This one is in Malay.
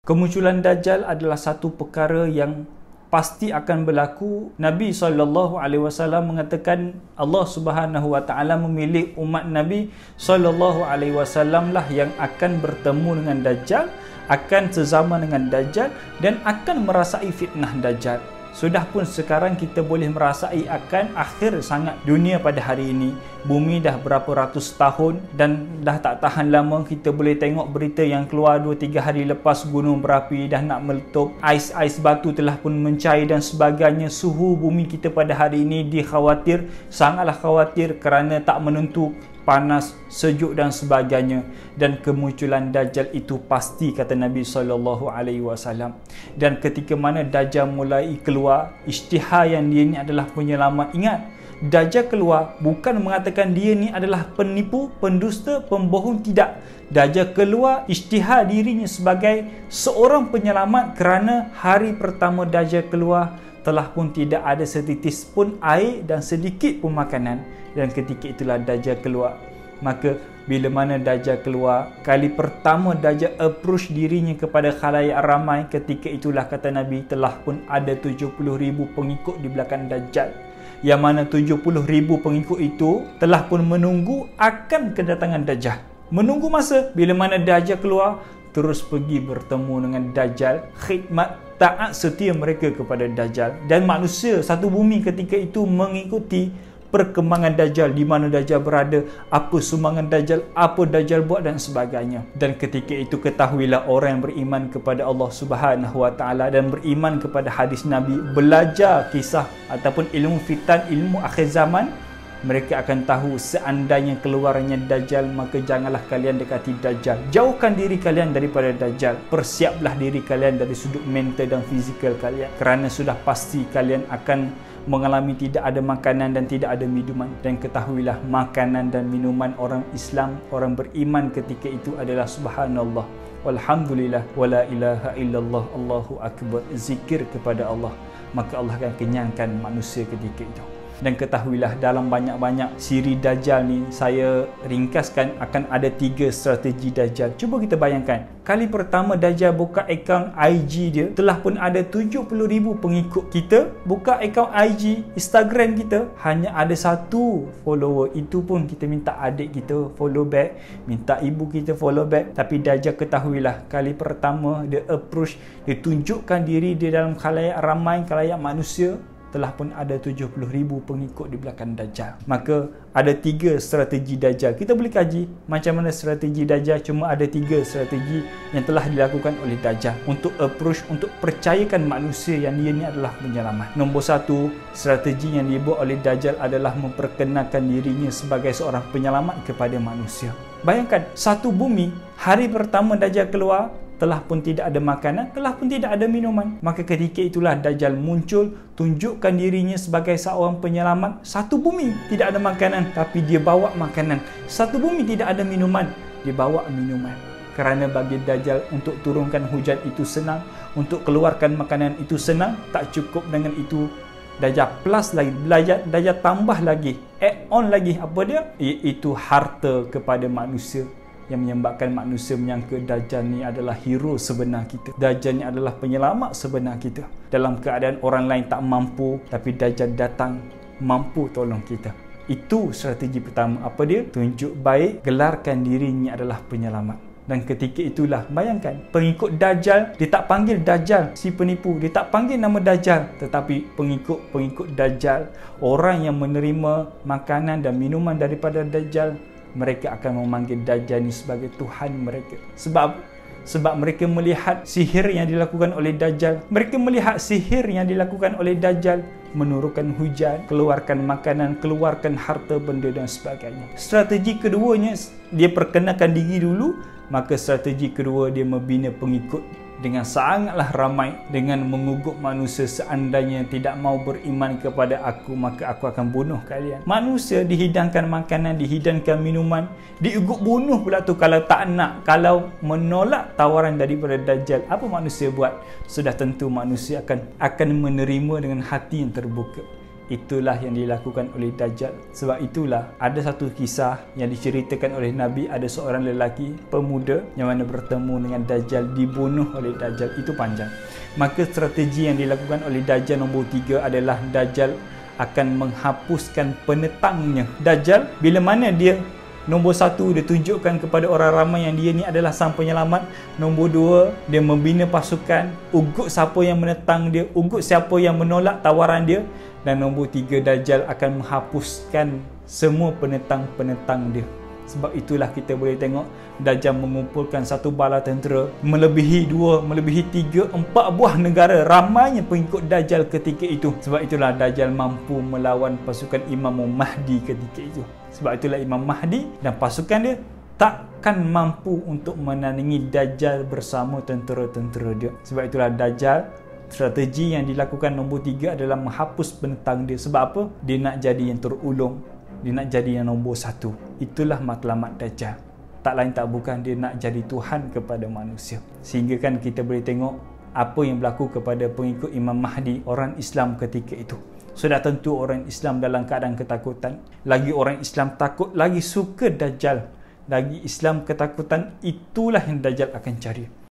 Kemunculan Dajjal adalah satu perkara yang pasti akan berlaku. Nabi SAW mengatakan Allah Subhanahu Wa Taala memilih umat Nabi SAW lah yang akan bertemu dengan Dajjal, akan sezaman dengan Dajjal dan akan merasai fitnah Dajjal. Sudah pun sekarang kita boleh merasai akan akhir sangat dunia pada hari ini. Bumi dah berapa ratus tahun dan dah tak tahan lama. Kita boleh tengok berita yang keluar 2-3 hari lepas gunung berapi dah nak meletup. Ais batu telah pun mencair dan sebagainya. Suhu bumi kita pada hari ini dikhawatir, sangatlah khawatir kerana tak menentu, panas, sejuk dan sebagainya. Dan kemunculan Dajjal itu pasti, kata Nabi SAW. Dan ketika mana Dajjal mulai keluar, isytihar yang dia ni adalah penyelamat. Ingat, Dajjal keluar bukan mengatakan dia ni adalah penipu, pendusta, pembohong, tidak. Dajjal keluar isytihar dirinya sebagai seorang penyelamat kerana hari pertama Dajjal keluar telah pun tidak ada setitis pun air dan sedikit pun makanan. Dan ketika itulah Dajjal keluar. Maka bila mana Dajjal keluar, kali pertama Dajjal approach dirinya kepada khalayak ramai, ketika itulah kata Nabi telah pun ada 70,000 pengikut di belakang Dajjal. Yang mana 70,000 pengikut itu telah pun menunggu akan kedatangan Dajjal. Menunggu masa bila mana Dajjal keluar, terus pergi bertemu dengan Dajjal, khidmat, taat setia mereka kepada Dajjal. Dan manusia satu bumi ketika itu mengikuti perkembangan Dajjal, di mana Dajjal berada, apa sumbangan Dajjal, apa Dajjal buat dan sebagainya. Dan ketika itu ketahuilah orang yang beriman kepada Allah Subhanahu Wa Taala dan beriman kepada hadis Nabi, belajar kisah ataupun ilmu fitan, ilmu akhir zaman, mereka akan tahu seandainya keluarnya Dajjal, maka janganlah kalian dekati Dajjal. Jauhkan diri kalian daripada Dajjal. Persiaplah diri kalian dari sudut mental dan fizikal kalian, kerana sudah pasti kalian akan mengalami tidak ada makanan dan tidak ada minuman. Dan ketahuilah makanan dan minuman orang Islam, orang beriman ketika itu adalah subhanallah, walhamdulillah, wala ilaha illallah, Allahu akbar, zikir kepada Allah. Maka Allah akan kenyangkan manusia ketika itu. Dan ketahuilah dalam banyak-banyak siri Dajjal ni, saya ringkaskan akan ada 3 strategi Dajjal. Cuba kita bayangkan, kali pertama Dajjal buka akaun IG dia, telah pun ada 70,000 pengikut. Kita buka akaun IG, Instagram kita, hanya ada 1 follower. Itu pun kita minta adik kita follow back, minta ibu kita follow back. Tapi Dajjal ketahuilah, kali pertama dia approach, dia tunjukkan diri dia dalam khalayak ramai, khalayak manusia, telah pun ada 70,000 pengikut di belakang Dajjal. Maka ada 3 strategi Dajjal. Kita boleh kaji macam mana strategi Dajjal. Cuma ada 3 strategi yang telah dilakukan oleh Dajjal untuk approach, untuk percayakan manusia yang dia ni adalah penyelamat. Nombor 1, strategi yang dibuat oleh Dajjal adalah memperkenalkan dirinya sebagai seorang penyelamat kepada manusia. Bayangkan, satu bumi, hari pertama Dajjal keluar, telah pun tidak ada makanan, telah pun tidak ada minuman. Maka ketika itulah Dajjal muncul, tunjukkan dirinya sebagai seorang penyelamat. Satu bumi tidak ada makanan, tapi dia bawa makanan. Satu bumi tidak ada minuman, dia bawa minuman. Kerana bagi Dajjal untuk turunkan hujan itu senang, untuk keluarkan makanan itu senang. Tak cukup dengan itu, Dajjal plus lagi, Dajjal tambah lagi, add on lagi. Apa dia? Iaitu harta kepada manusia, yang menyebabkan manusia menyangka Dajjal ni adalah hero sebenar kita. Dajjal ni adalah penyelamat sebenar kita. Dalam keadaan orang lain tak mampu, tapi Dajjal datang mampu tolong kita. Itu strategi pertama. Apa dia? Tunjuk baik, gelarkan dirinya adalah penyelamat. Dan ketika itulah, bayangkan, pengikut Dajjal, dia tak panggil Dajjal si penipu, dia tak panggil nama Dajjal, tetapi pengikut Dajjal, orang yang menerima makanan dan minuman daripada Dajjal, mereka akan memanggil Dajjal ni sebagai Tuhan mereka. Sebab mereka melihat sihir yang dilakukan oleh Dajjal. Mereka melihat sihir yang dilakukan oleh Dajjal, menurunkan hujan, keluarkan makanan, keluarkan harta benda dan sebagainya. Strategi keduanya, dia perkenalkan diri dulu. Maka strategi kedua, dia membina pengikut dengan sangatlah ramai, dengan mengugut manusia. Seandainya tidak mau beriman kepada aku, maka aku akan bunuh kalian. Manusia dihidangkan makanan, dihidangkan minuman, diugut bunuh pula tu kalau tak nak, kalau menolak tawaran daripada Dajjal. Apa manusia buat? Sudah tentu manusia akan menerima dengan hati yang terbuka. itulah yang dilakukan oleh Dajjal. Sebab itulah ada satu kisah yang diceritakan oleh Nabi, ada seorang lelaki pemuda yang mana bertemu dengan Dajjal, dibunuh oleh Dajjal. Itu panjang. Maka strategi yang dilakukan oleh Dajjal nombor 3 adalah Dajjal akan menghapuskan penetangnya. Dajjal bila mana dia nombor 1, dia tunjukkan kepada orang ramai yang dia ni adalah sang penyelamat. Nombor 2, dia membina pasukan, ugut siapa yang menentang dia, ugut siapa yang menolak tawaran dia. Dan nombor 3, Dajjal akan menghapuskan semua penentang-penentang dia. Sebab itulah kita boleh tengok Dajjal mengumpulkan satu bala tentera melebihi 2, melebihi 3, 4 buah negara. Ramainya pengikut Dajjal ketika itu. Sebab itulah Dajjal mampu melawan pasukan Imam Mahdi ketika itu. Sebab itulah Imam Mahdi dan pasukan dia takkan mampu untuk menandingi Dajjal bersama tentera-tentera dia. Sebab itulah Dajjal, strategi yang dilakukan nombor 3 adalah menghapus penentang dia. Sebab apa? Dia nak jadi yang terulung. Dia nak jadi yang nombor 1. Itulah matlamat Dajjal. Tak lain tak bukan dia nak jadi Tuhan kepada manusia. Sehingga kan kita boleh tengok apa yang berlaku kepada pengikut Imam Mahdi, orang Islam ketika itu. Sudah tentu orang Islam dalam keadaan ketakutan. Lagi orang Islam takut, lagi suka Dajjal. Lagi Islam ketakutan, itulah yang Dajjal akan cari.